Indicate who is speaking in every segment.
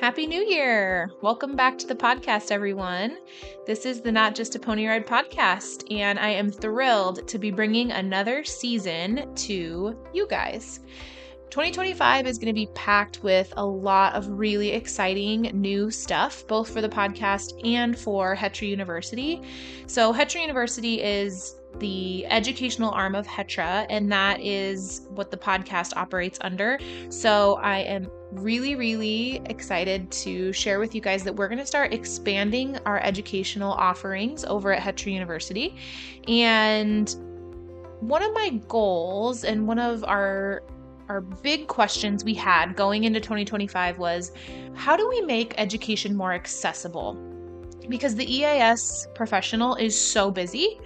Speaker 1: Happy New Year! Welcome back to the podcast, everyone. This is the Not Just a Pony Ride podcast, and I am thrilled to be bringing another season to you guys. 2025 is going to be packed with a lot of really exciting new stuff, both for the podcast and for Hetra University. So, Hetra University is the educational arm of Hetra, and that is what the podcast operates under. So, I am really excited to share with you guys that we're going to start expanding our educational offerings over at Hetra University. And one of my goals and one of our big questions we had going into 2025 was, how do we make education more accessible? Because the EAS professional is so busy.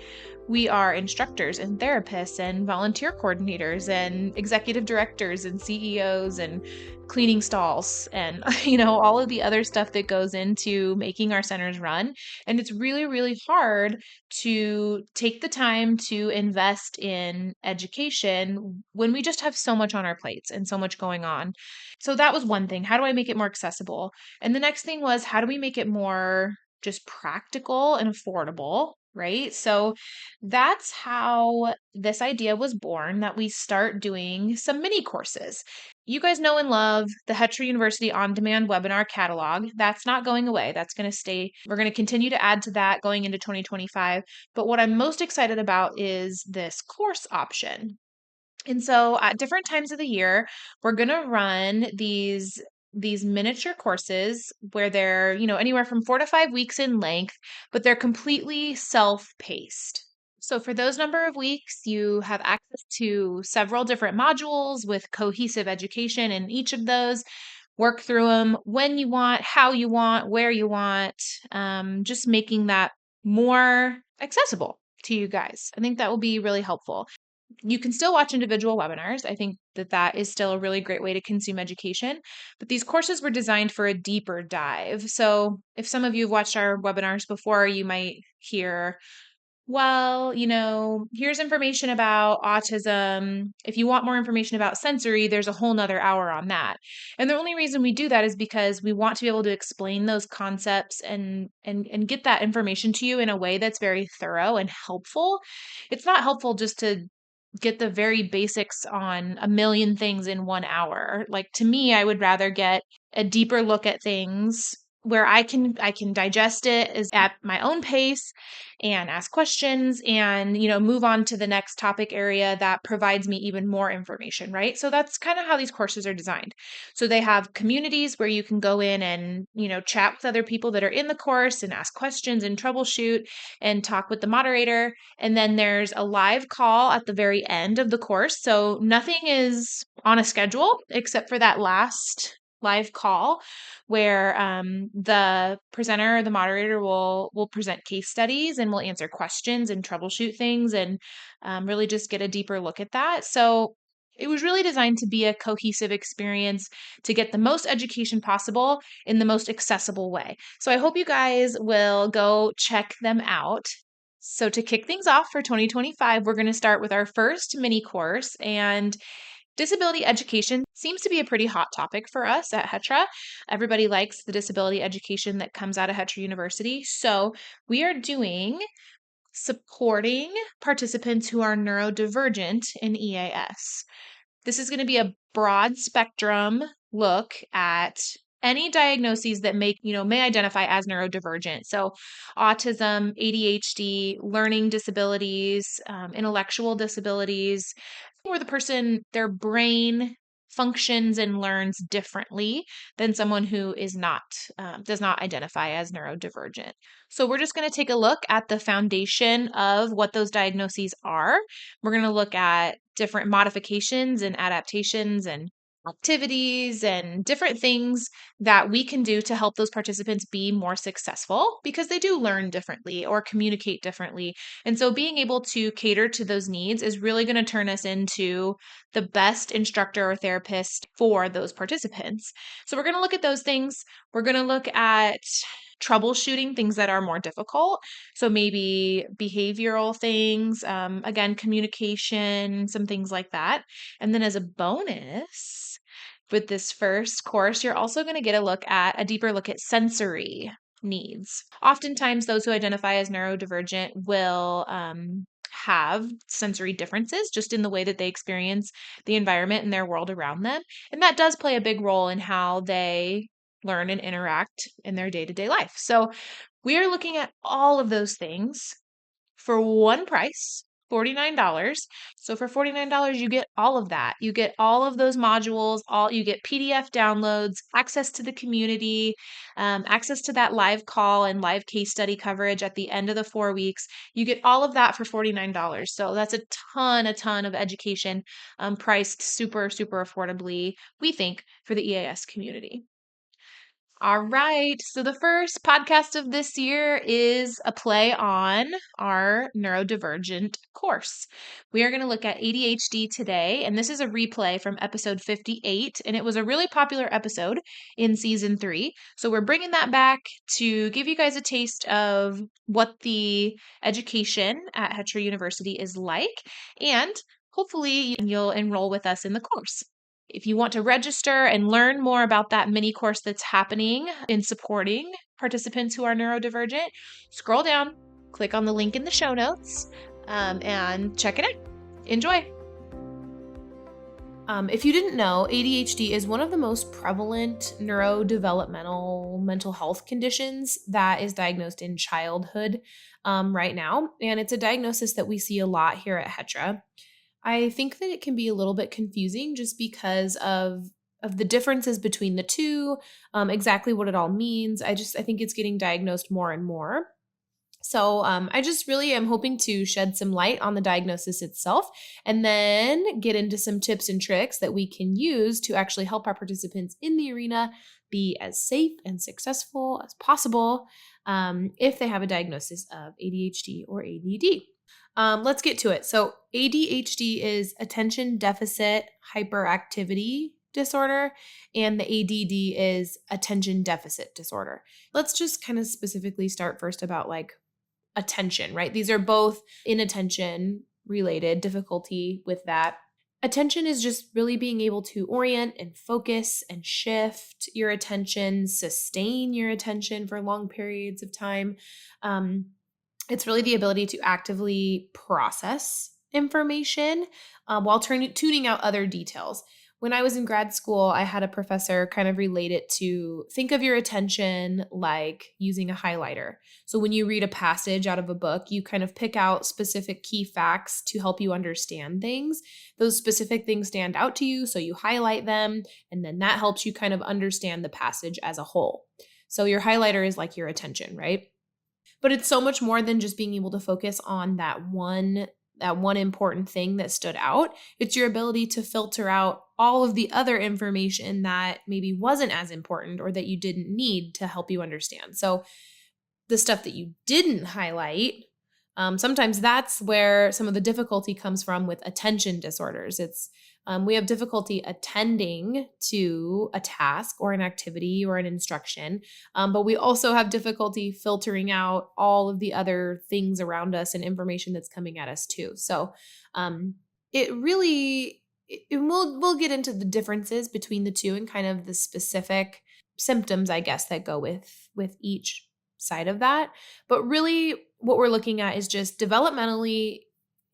Speaker 1: We are instructors and therapists and volunteer coordinators and executive directors and CEOs and cleaning stalls and, all of the other stuff that goes into making our centers run. And it's really hard to take the time to invest in education when we just have so much on our plates and so much going on. So that was one thing. How do I make it more accessible? And the next thing was, how do we make it more just practical and affordable, right? So that's how this idea was born, that we start doing some mini courses. You guys know and love the Hetra University on-demand webinar catalog. That's not going away. That's going to stay. We're going to continue to add to that going into 2025. But what I'm most excited about is this course option. And so at different times of the year, we're going to run these miniature courses where they're, anywhere from 4 to 5 weeks in length, but they're completely self-paced. So for those number of weeks, you have access to several different modules with cohesive education in each of those. Work through them when you want, how you want, where you want, just making that more accessible to you guys. I think that will be really helpful. You can still watch individual webinars. I think that is still a really great way to consume education, but these courses were designed for a deeper dive. So if some of you have watched our webinars before, you might hear, well, here's information about autism. If you want more information about sensory, there's a whole nother hour on that. And the only reason we do that is because we want to be able to explain those concepts and get that information to you in a way that's very thorough and helpful. It's not helpful just to get the very basics on a million things in 1 hour. Like, to me, I would rather get a deeper look at things where I can digest it is at my own pace and ask questions and, move on to the next topic area that provides me even more information, right? So that's kind of how these courses are designed. So they have communities where you can go in and, chat with other people that are in the course and ask questions and troubleshoot and talk with the moderator. And then there's a live call at the very end of the course. So nothing is on a schedule except for that last live call where the presenter or the moderator will present case studies and will answer questions and troubleshoot things and really just get a deeper look at that. So it was really designed to be a cohesive experience to get the most education possible in the most accessible way. So I hope you guys will go check them out. So to kick things off for 2025, we're going to start with our first mini course, and disability education seems to be a pretty hot topic for us at Hetra. Everybody likes the disability education that comes out of Hetra University. So we are doing supporting participants who are neurodivergent in EAS. This is going to be a broad spectrum look at any diagnoses that may identify as neurodivergent. So autism, ADHD, learning disabilities, intellectual disabilities, where the person, their brain functions and learns differently than someone who is not, does not identify as neurodivergent. So we're just going to take a look at the foundation of what those diagnoses are. We're going to look at different modifications and adaptations and activities and different things that we can do to help those participants be more successful, because they do learn differently or communicate differently. And so being able to cater to those needs is really going to turn us into the best instructor or therapist for those participants. So we're going to look at those things. We're going to look at troubleshooting things that are more difficult. So maybe behavioral things, again, communication, some things like that. And then as a bonus, With this first course, you're also going to get a deeper look at sensory needs. Oftentimes, those who identify as neurodivergent will have sensory differences just in the way that they experience the environment and their world around them. And that does play a big role in how they learn and interact in their day-to-day life. So we are looking at all of those things for one price, $49. So for $49, you get all of that. You get all of those modules, you get PDF downloads, access to the community, access to that live call and live case study coverage at the end of the 4 weeks. You get all of that for $49. So that's a ton of education, priced super, super affordably, we think, for the EAS community. All right. So the first podcast of this year is a play on our neurodivergent course. We are going to look at ADHD today, and this is a replay from episode 58, and it was a really popular episode in season 3. So we're bringing that back to give you guys a taste of what the education at Hetra University is like, and hopefully you'll enroll with us in the course. If you want to register and learn more about that mini course that's happening in supporting participants who are neurodivergent, scroll down, click on the link in the show notes, and check it out. Enjoy. If you didn't know, ADHD is one of the most prevalent neurodevelopmental mental health conditions that is diagnosed in childhood right now. And it's a diagnosis that we see a lot here at Hetra. I think that it can be a little bit confusing just because of the differences between the two, exactly what it all means. I think it's getting diagnosed more and more. So I just really am hoping to shed some light on the diagnosis itself and then get into some tips and tricks that we can use to actually help our participants in the arena be as safe and successful as possible if they have a diagnosis of ADHD or ADD. Let's get to it. So ADHD is attention deficit hyperactivity disorder, and the ADD is attention deficit disorder. Let's just kind of specifically start first about like attention, right? These are both inattention related, difficulty with that. Attention is just really being able to orient and focus and shift your attention, sustain your attention for long periods of time. It's really the ability to actively process information while tuning out other details. When I was in grad school, I had a professor kind of relate it to think of your attention like using a highlighter. So when you read a passage out of a book, you kind of pick out specific key facts to help you understand things. Those specific things stand out to you, so you highlight them, and then that helps you kind of understand the passage as a whole. So your highlighter is like your attention, right? But it's so much more than just being able to focus on that one important thing that stood out. It's your ability to filter out all of the other information that maybe wasn't as important or that you didn't need to help you understand. So the stuff that you didn't highlight, sometimes that's where some of the difficulty comes from with attention disorders. We have difficulty attending to a task or an activity or an instruction, but we also have difficulty filtering out all of the other things around us and information that's coming at us too. So we'll get into the differences between the two and kind of the specific symptoms, I guess, that go with each side of that. But really what we're looking at is just developmentally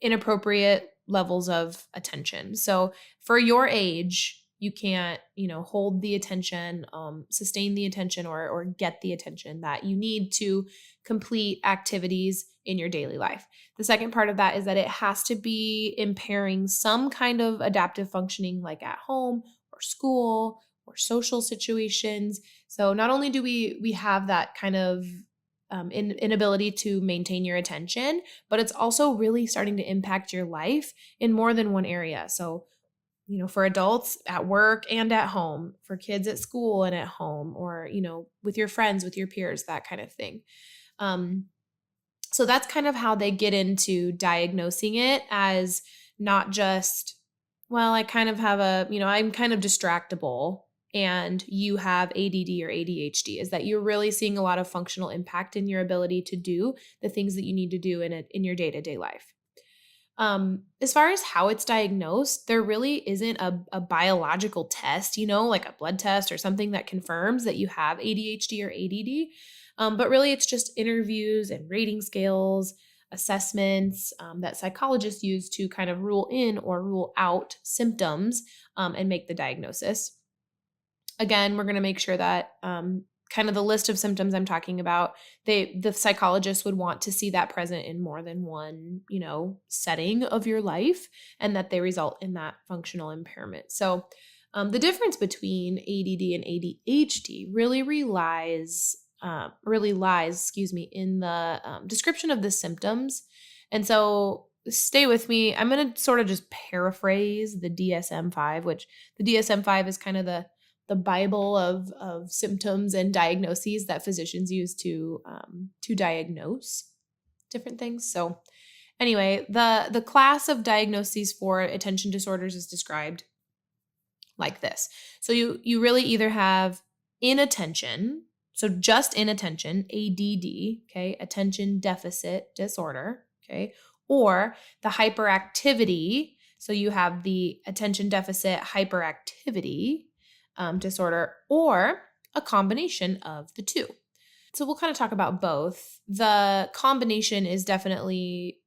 Speaker 1: inappropriate levels of attention. So for your age, you can't, hold the attention, sustain the attention or get the attention that you need to complete activities in your daily life. The second part of that is that it has to be impairing some kind of adaptive functioning like at home or school or social situations. So not only do we have that kind of inability to maintain your attention, but it's also really starting to impact your life in more than one area. So, for adults at work and at home, for kids at school and at home, or, with your friends, with your peers, that kind of thing. So that's kind of how they get into diagnosing it as not just, well, I kind of have I'm kind of distractible and you have ADD or ADHD, is that you're really seeing a lot of functional impact in your ability to do the things that you need to do in your day-to-day life. As far as how it's diagnosed, there really isn't a biological test, like a blood test or something that confirms that you have ADHD or ADD. But really, it's just interviews and rating scales, assessments that psychologists use to kind of rule in or rule out symptoms and make the diagnosis. Again, we're going to make sure that kind of the list of symptoms I'm talking about, the psychologist would want to see that present in more than one, setting of your life, and that they result in that functional impairment. So the difference between ADD and ADHD really lies, in the description of the symptoms. And so stay with me. I'm going to sort of just paraphrase the DSM-5, which the DSM-5 is kind of the Bible of symptoms and diagnoses that physicians use to diagnose different things. So anyway, the class of diagnoses for attention disorders is described like this. So you really either have inattention, so just inattention, ADD, okay, attention deficit disorder, okay, or the hyperactivity. So you have the attention deficit hyperactivity disorder, or a combination of the two. So we'll kind of talk about both. The combination is definitely,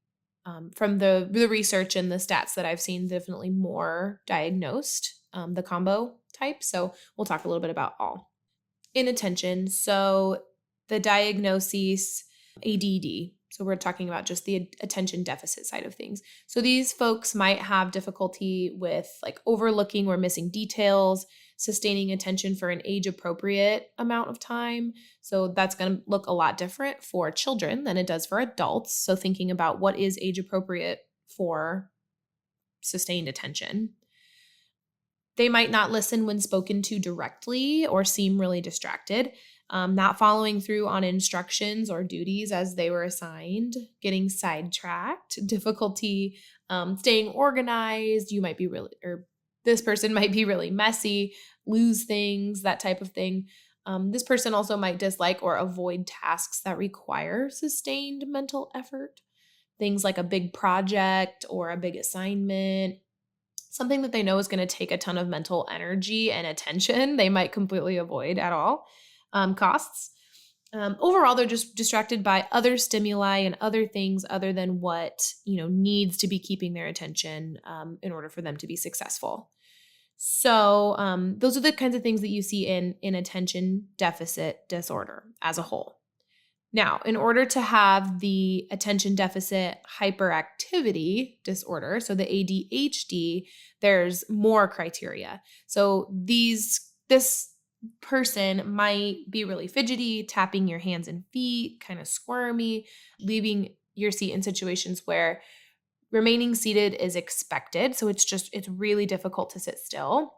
Speaker 1: from the research and the stats that I've seen, definitely more diagnosed, the combo type. So we'll talk a little bit about all. Inattention, so the diagnosis, ADD. So we're talking about just the attention deficit side of things. So these folks might have difficulty with like overlooking or missing details, sustaining attention for an age-appropriate amount of time. So that's going to look a lot different for children than it does for adults. So thinking about what is age-appropriate for sustained attention. They might not listen when spoken to directly or seem really distracted, not following through on instructions or duties as they were assigned, getting sidetracked, difficulty staying organized. You might be this person might be really messy, lose things, that type of thing. This person also might dislike or avoid tasks that require sustained mental effort. Things like a big project or a big assignment, something that they know is going to take a ton of mental energy and attention, they might completely avoid at all costs. Overall, they're just distracted by other stimuli and other things other than what needs to be keeping their attention in order for them to be successful. So those are the kinds of things that you see in attention deficit disorder as a whole. Now, in order to have the attention deficit hyperactivity disorder, so the ADHD, there's more criteria. So this person might be really fidgety, tapping your hands and feet, kind of squirmy, leaving your seat in situations where remaining seated is expected. So it's really difficult to sit still.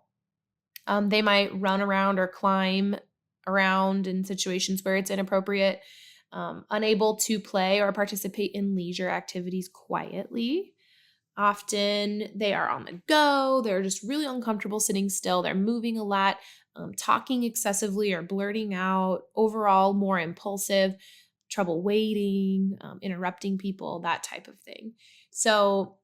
Speaker 1: They might run around or climb around in situations where it's inappropriate. Unable to play or participate in leisure activities quietly. Often they are on the go. They're just really uncomfortable sitting still. They're moving a lot, talking excessively or blurting out. Overall, more impulsive, trouble waiting, interrupting people, that type of thing. So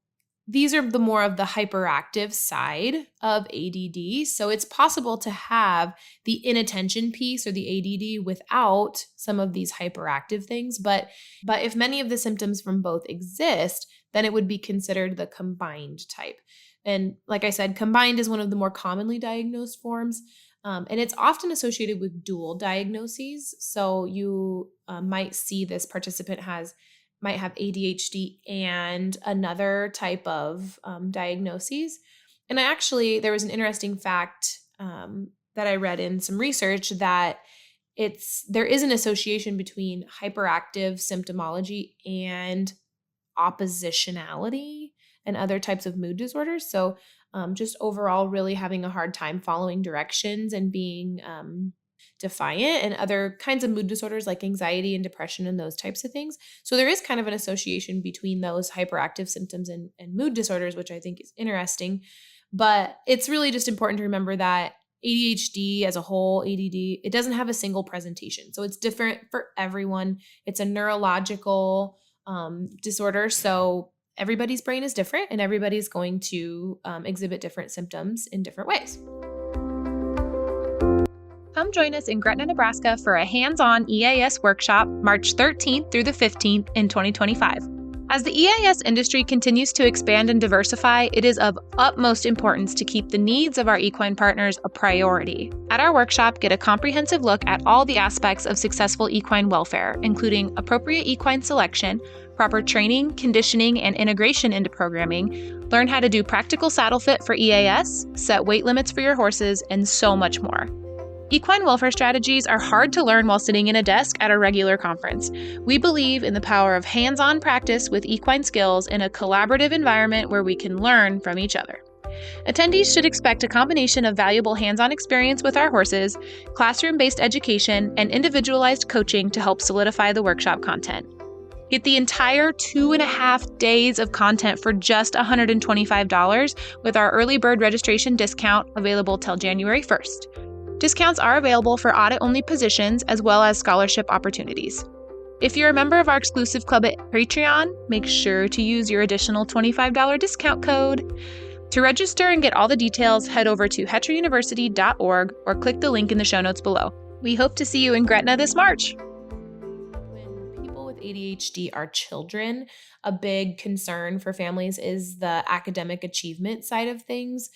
Speaker 1: these are the more of the hyperactive side of ADD. So it's possible to have the inattention piece or the ADD without some of these hyperactive things. But if many of the symptoms from both exist, then it would be considered the combined type. And like I said, combined is one of the more commonly diagnosed forms. And it's often associated with dual diagnoses. So you might see this participant might have ADHD and another type of diagnoses. And there was an interesting fact that I read in some research that there is an association between hyperactive symptomology and oppositionality and other types of mood disorders. So just overall really having a hard time following directions and being defiant, and other kinds of mood disorders like anxiety and depression and those types of things. So there is kind of an association between those hyperactive symptoms and mood disorders, which I think is interesting. But it's really just important to remember that ADHD as a whole, ADD, it doesn't have a single presentation. So it's different for everyone. It's a neurological disorder. So everybody's brain is different and everybody's going to exhibit different symptoms in different ways. Come join us in Gretna, Nebraska for a hands-on EAS workshop March 13th through the 15th in 2025. As the EAS industry continues to expand and diversify, it is of utmost importance to keep the needs of our equine partners a priority. At our workshop, get a comprehensive look at all the aspects of successful equine welfare, including appropriate equine selection, proper training, conditioning, and integration into programming, learn how to do practical saddle fit for EAS, set weight limits for your horses, and so much more. Equine welfare strategies are hard to learn while sitting in a desk at a regular conference. We believe in the power of hands-on practice with equine skills in a collaborative environment where we can learn from each other. Attendees should expect a combination of valuable hands-on experience with our horses, classroom-based education, and individualized coaching to help solidify the workshop content. Get the entire 2.5 days of content for just $125 with our early bird registration discount available till January 1st. Discounts are available for audit-only positions as well as scholarship opportunities. If you're a member of our exclusive club at Patreon, make sure to use your additional $25 discount code. To register and get all the details, head over to hetrauniversity.org or click the link in the show notes below. We hope to see you in Gretna this March. When people with ADHD are children, a big concern for families is the academic achievement side of things.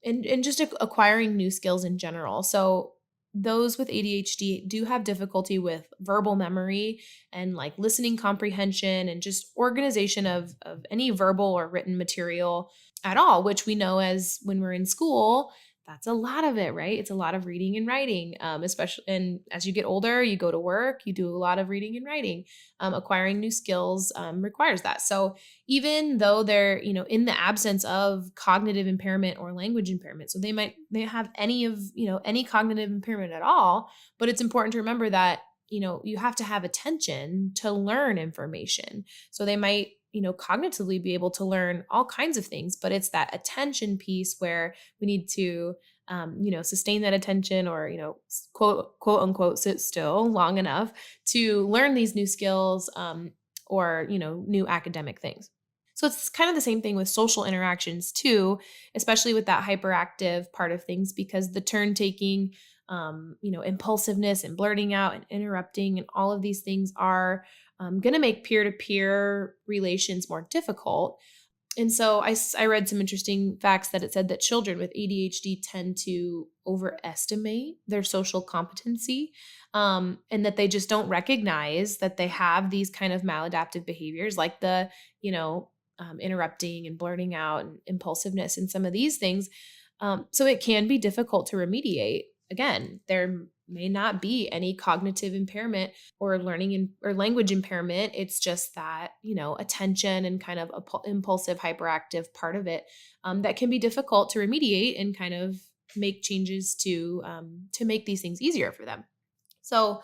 Speaker 1: And just acquiring new skills in general. So those with ADHD do have difficulty with verbal memory and like listening comprehension and just organization of any verbal or written material at all, which we know as when we're in school, that's a lot of it, right? It's a lot of reading and writing, especially, and as you get older, you go to work, you do a lot of reading and writing. Acquiring new skills requires that. So even though they're, in the absence of cognitive impairment or language impairment, so they have any cognitive impairment at all, but it's important to remember that, you have to have attention to learn information. So they might, cognitively be able to learn all kinds of things, but it's that attention piece where we need to, sustain that attention or, quote unquote, sit still long enough to learn these new skills, or, new academic things. So it's kind of the same thing with social interactions too, especially with that hyperactive part of things, because the turn taking, impulsiveness and blurting out and interrupting and all of these things are going to make peer-to-peer relations more difficult. And so I read some interesting facts that it said that children with ADHD tend to overestimate their social competency, and that they just don't recognize that they have these kind of maladaptive behaviors like the, interrupting and blurting out and impulsiveness and some of these things. So it can be difficult to remediate. Again, there may not be any cognitive impairment or learning or language impairment. It's just that, attention and kind of impulsive, hyperactive part of it that can be difficult to remediate and kind of make changes to make these things easier for them. So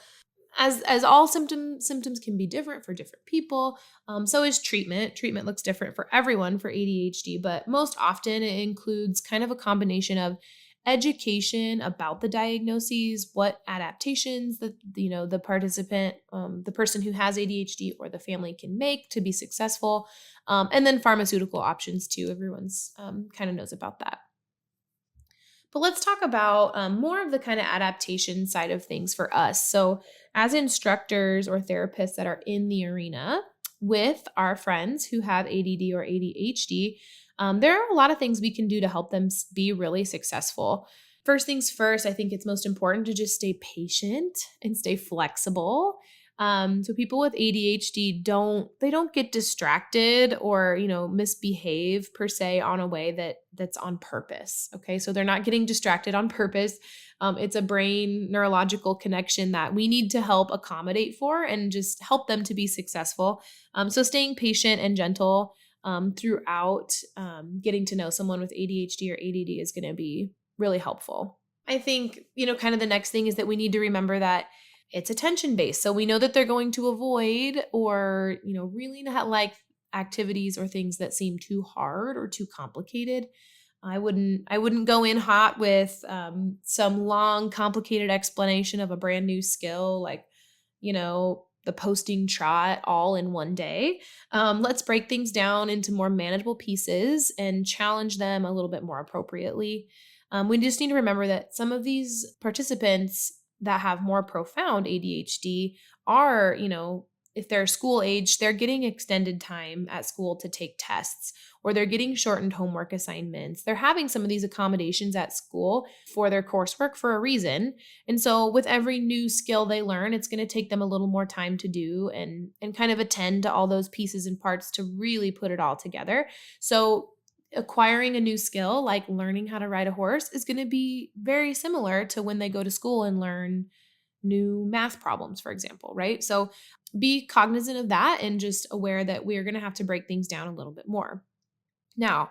Speaker 1: as all symptoms can be different for different people, so is treatment. Treatment looks different for everyone for ADHD, but most often it includes kind of a combination of education about the diagnoses, what adaptations that the participant, the person who has ADHD or the family can make to be successful, and then pharmaceutical options too. Everyone's kind of knows about that. But let's talk about more of the kind of adaptation side of things for us. So as instructors or therapists that are in the arena with our friends who have ADD or ADHD, there are a lot of things we can do to help them be really successful. First things first, I think it's most important to just stay patient and stay flexible. So people with ADHD don't get distracted or, misbehave per se on a way that's on purpose. Okay. So they're not getting distracted on purpose. It's a brain neurological connection that we need to help accommodate for and just help them to be successful. So staying patient and gentle throughout getting to know someone with ADHD or ADD is going to be really helpful. I think, kind of the next thing is that we need to remember that it's attention-based. So we know that they're going to avoid or, really not like activities or things that seem too hard or too complicated. I wouldn't go in hot with some long, complicated explanation of a brand new skill like, the posting trot all in one day. Let's break things down into more manageable pieces and challenge them a little bit more appropriately. We just need to remember that some of these participants that have more profound ADHD are, if they're school age, they're getting extended time at school to take tests, or they're getting shortened homework assignments. They're having some of these accommodations at school for their coursework for a reason. And so with every new skill they learn, it's going to take them a little more time to do and kind of attend to all those pieces and parts to really put it all together. So acquiring a new skill like learning how to ride a horse is going to be very similar to when they go to school and learn new math problems, for example, right? So be cognizant of that and just aware that we're going to have to break things down a little bit more. Now,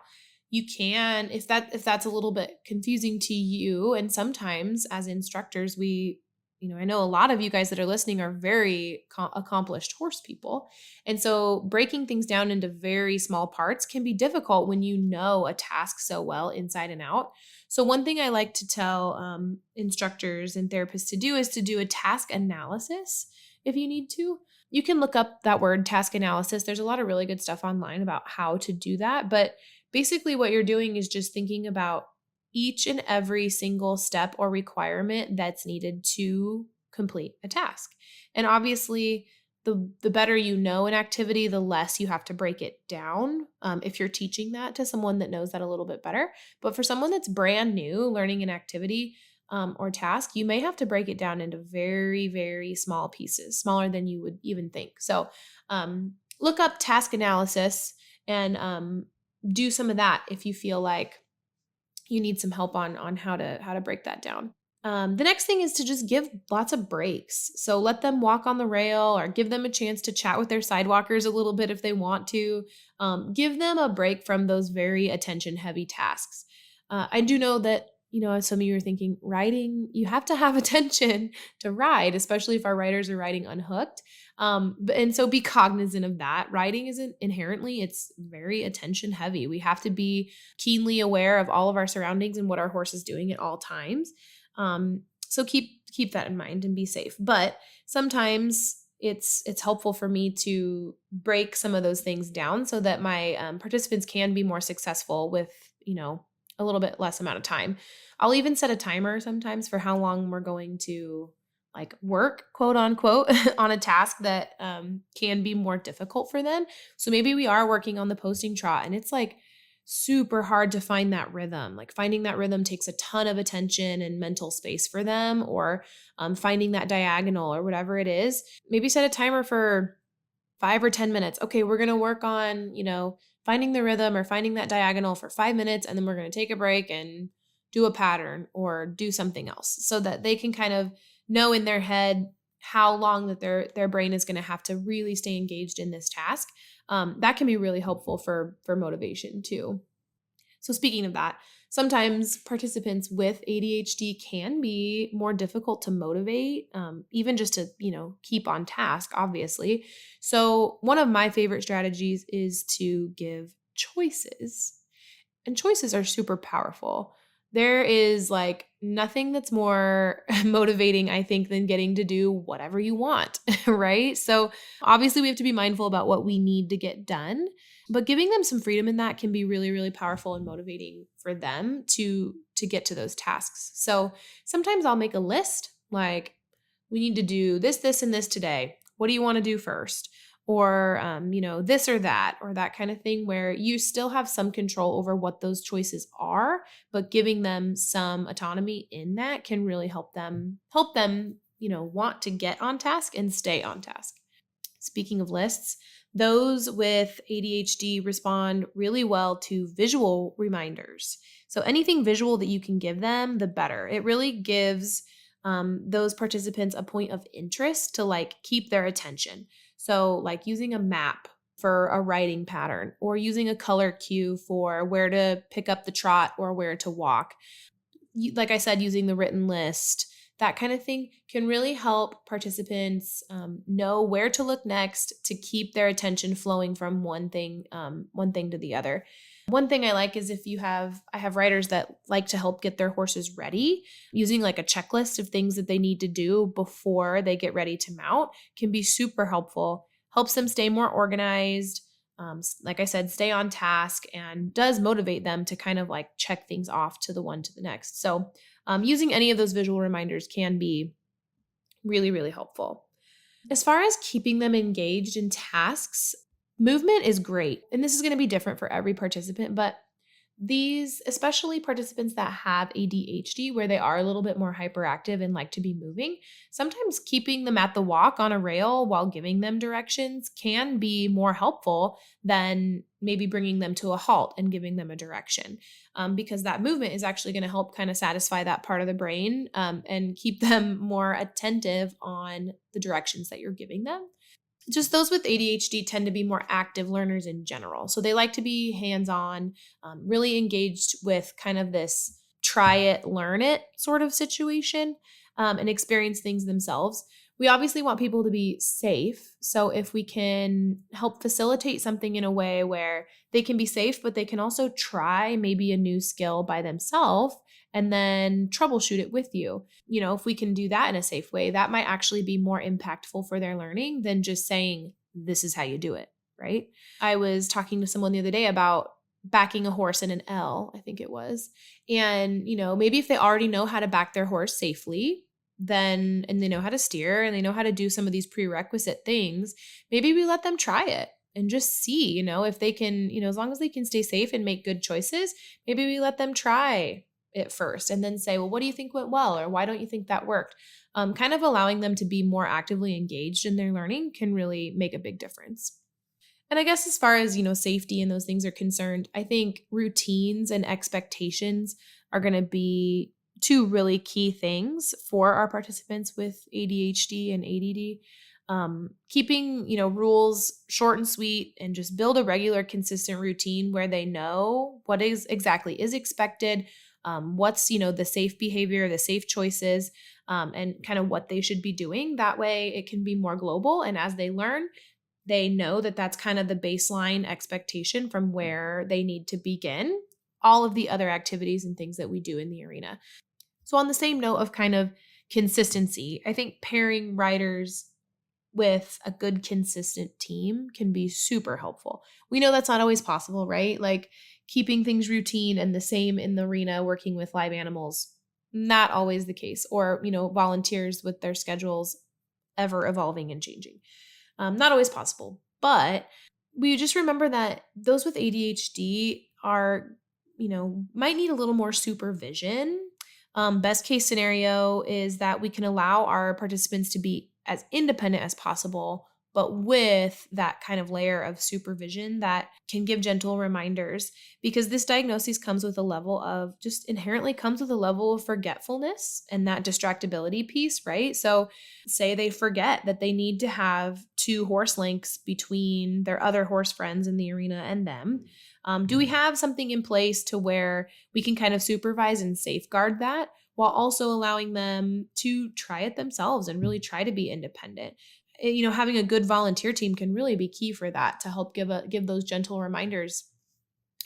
Speaker 1: you can, if that's a little bit confusing to you, and sometimes as instructors, I know a lot of you guys that are listening are very accomplished horse people. And so breaking things down into very small parts can be difficult when you know a task so well inside and out. So one thing I like to tell instructors and therapists to do is to do a task analysis if you need to. You can look up that word, task analysis. There's a lot of really good stuff online about how to do that. But basically what you're doing is just thinking about each and every single step or requirement that's needed to complete a task. And obviously, the better you know an activity, the less you have to break it down if you're teaching that to someone that knows that a little bit better. But for someone that's brand new learning an activity or task, you may have to break it down into very, very small pieces, smaller than you would even think. So look up task analysis and do some of that if you feel like you need some help on how to break that down. The next thing is to just give lots of breaks. So let them walk on the rail or give them a chance to chat with their sidewalkers a little bit if they want to. Give them a break from those very attention heavy tasks. I do know that, as some of you are thinking, riding, you have to have attention to ride, especially if our riders are riding unhooked. And so be cognizant of that. Riding isn't inherently, it's very attention heavy. We have to be keenly aware of all of our surroundings and what our horse is doing at all times. So keep that in mind and be safe. But sometimes it's helpful for me to break some of those things down so that my participants can be more successful with, a little bit less amount of time. I'll even set a timer sometimes for how long we're going to work, quote unquote, on a task that can be more difficult for them. So maybe we are working on the posting trot and it's super hard to find that rhythm. Finding that rhythm takes a ton of attention and mental space for them, or finding that diagonal or whatever it is. Maybe set a timer for 5 or 10 minutes. Okay, we're going to work on, finding the rhythm or finding that diagonal for 5 minutes, and then we're going to take a break and do a pattern or do something else so that they can kind of know in their head how long that their brain is going to have to really stay engaged in this task. That can be really helpful for motivation too. So speaking of that, sometimes participants with ADHD can be more difficult to motivate, even just to, keep on task, obviously. So one of my favorite strategies is to give choices. And choices are super powerful. There is nothing that's more motivating, I think, than getting to do whatever you want, right? So obviously we have to be mindful about what we need to get done, but giving them some freedom in that can be really, really powerful and motivating for them to get to those tasks. So sometimes I'll make a list, we need to do this, this, and this today. What do you want to do first? Or, this or that kind of thing, where you still have some control over what those choices are, but giving them some autonomy in that can really help them, want to get on task and stay on task. Speaking of lists, those with ADHD respond really well to visual reminders. So anything visual that you can give them, the better. It really gives those participants a point of interest to keep their attention. So using a map for a writing pattern, or using a color cue for where to pick up the trot or where to walk. Like I said, using the written list, that kind of thing can really help participants know where to look next to keep their attention flowing from one thing to the other. One thing I like is I have riders that like to help get their horses ready using like a checklist of things that they need to do before they get ready to mount can be super helpful, helps them stay more organized. Like I said, stay on task and does motivate them to kind of like check things off to the one to the next. So using any of those visual reminders can be really, really helpful. As far as keeping them engaged in tasks, movement is great. And this is going to be different for every participant, but these, especially participants that have ADHD, where they are a little bit more hyperactive and like to be moving, sometimes keeping them at the walk on a rail while giving them directions can be more helpful than maybe bringing them to a halt and giving them a direction. Because that movement is actually going to help kind of satisfy that part of the brain and keep them more attentive on the directions that you're giving them. Just those with ADHD tend to be more active learners in general. So they like to be hands-on, really engaged with kind of this try it, learn it sort of situation, and experience things themselves. We obviously want people to be safe. So if we can help facilitate something in a way where they can be safe, but they can also try maybe a new skill by themselves and then troubleshoot it with you. If we can do that in a safe way, that might actually be more impactful for their learning than just saying, this is how you do it, right? I was talking to someone the other day about backing a horse in an L, I think it was. And, maybe if they already know how to back their horse safely, then, and they know how to steer and they know how to do some of these prerequisite things, maybe we let them try it and just see, if they can, as long as they can stay safe and make good choices, maybe we let them try it first and then say, well, what do you think went well? Or why don't you think that worked? Kind of allowing them to be more actively engaged in their learning can really make a big difference. And I guess as far as, safety and those things are concerned, I think routines and expectations are going to be two really key things for our participants with ADHD and ADD. Keeping, rules short and sweet and just build a regular, consistent routine where they know what is exactly is expected, what's, the safe behavior, the safe choices, and kind of what they should be doing. That way it can be more global. And as they learn, they know that that's kind of the baseline expectation from where they need to begin all of the other activities and things that we do in the arena. So on the same note of kind of consistency, I think pairing riders with a good, consistent team can be super helpful. We know that's not always possible, right? Like keeping things routine and the same in the arena, working with live animals, not always the case. Or, volunteers with their schedules ever evolving and changing. Not always possible. But we just remember that those with ADHD are, might need a little more supervision. Best case scenario is that we can allow our participants to be as independent as possible, but with that kind of layer of supervision that can give gentle reminders, because this diagnosis comes with a level of just inherently comes with a level of forgetfulness and that distractibility piece, right? So say they forget that they need to have 2 horse links between their other horse friends in the arena and them. Do we have something in place to where we can kind of supervise and safeguard that while also allowing them to try it themselves and really try to be independent? Having a good volunteer team can really be key for that to help give those gentle reminders.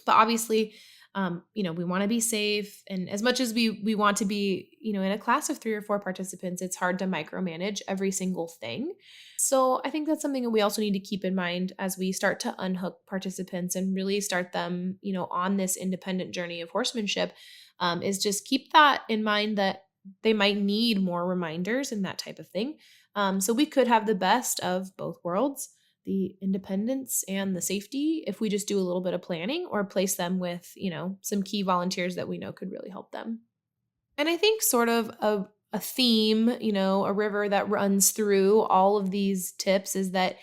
Speaker 1: But obviously, we want to be safe. And as much as we want to be, in a class of 3 or 4 participants, it's hard to micromanage every single thing. So I think that's something that we also need to keep in mind as we start to unhook participants and really start them, on this independent journey of horsemanship, is just keep that in mind that they might need more reminders and that type of thing. So we could have the best of both worlds, the independence and the safety, if we just do a little bit of planning or place them with, some key volunteers that we know could really help them. And I think sort of a theme, a river that runs through all of these tips is that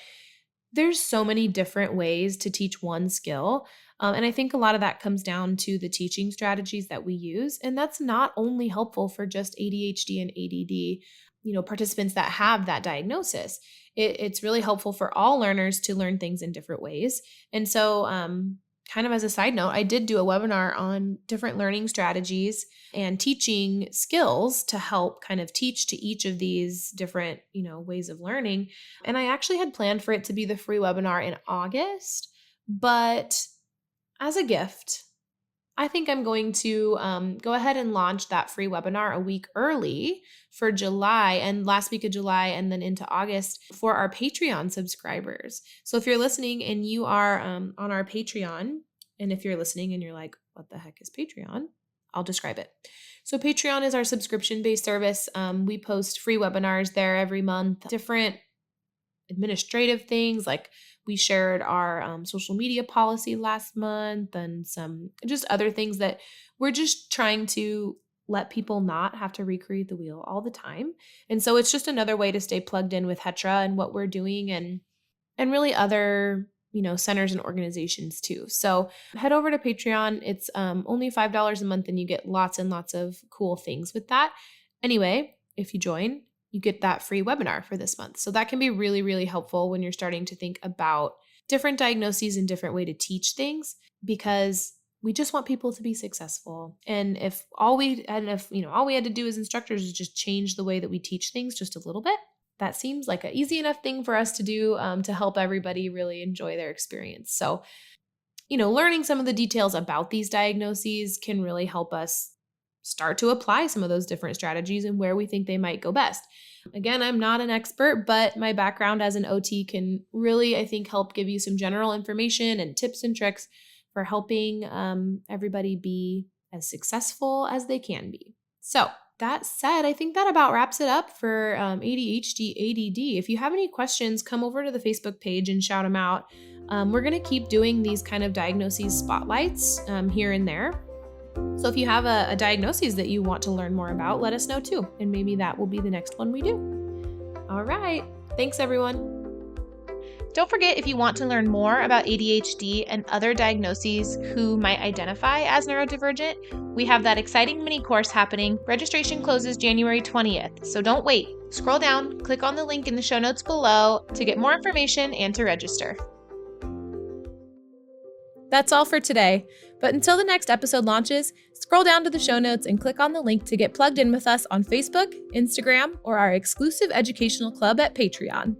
Speaker 1: there's so many different ways to teach one skill. And I think a lot of that comes down to the teaching strategies that we use. And that's not only helpful for just ADHD and ADD, participants that have that diagnosis. It's really helpful for all learners to learn things in different ways. And so, kind of as a side note, I did do a webinar on different learning strategies and teaching skills to help kind of teach to each of these different, ways of learning. And I actually had planned for it to be the free webinar in August, but as a gift, I think I'm going to go ahead and launch that free webinar a week early for July and last week of July and then into August for our Patreon subscribers. So if you're listening and you are on our Patreon, and if you're listening and you're like, what the heck is Patreon? I'll describe it. So Patreon is our subscription-based service. We post free webinars there every month, different administrative things, like we shared our social media policy last month and some just other things that we're just trying to let people not have to recreate the wheel all the time. And so it's just another way to stay plugged in with Hetra and what we're doing and really other, centers and organizations too. So head over to Patreon. It's only $5 a month and you get lots and lots of cool things with that. Anyway, if you join, you get that free webinar for this month. So that can be really, really helpful when you're starting to think about different diagnoses and different way to teach things, because we just want people to be successful. And if all we had to do as instructors is just change the way that we teach things just a little bit, that seems like an easy enough thing for us to do to help everybody really enjoy their experience. So, learning some of the details about these diagnoses can really help us start to apply some of those different strategies and where we think they might go best. Again, I'm not an expert, but my background as an OT can really, I think, help give you some general information and tips and tricks for helping everybody be as successful as they can be. So that said, I think that about wraps it up for ADHD, ADD. If you have any questions, come over to the Facebook page and shout them out. We're going to keep doing these kind of diagnoses spotlights here and there. So if you have a diagnosis that you want to learn more about, let us know too. And maybe that will be the next one we do. All right. Thanks, everyone. Don't forget, if you want to learn more about ADHD and other diagnoses who might identify as neurodivergent, we have that exciting mini course happening. Registration closes January 20th, so don't wait. Scroll down, click on the link in the show notes below to get more information and to register. That's all for today, but until the next episode launches, scroll down to the show notes and click on the link to get plugged in with us on Facebook, Instagram, or our exclusive educational club at Patreon.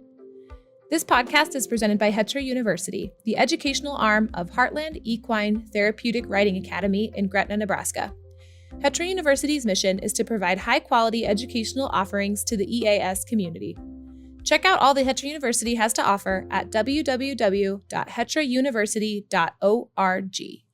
Speaker 1: This podcast is presented by Hetra University, the educational arm of Heartland Equine Therapeutic Riding Academy in Gretna, Nebraska. Hetra University's mission is to provide high-quality educational offerings to the EAS community. Check out all the Hetra University has to offer at www.hetrauniversity.org.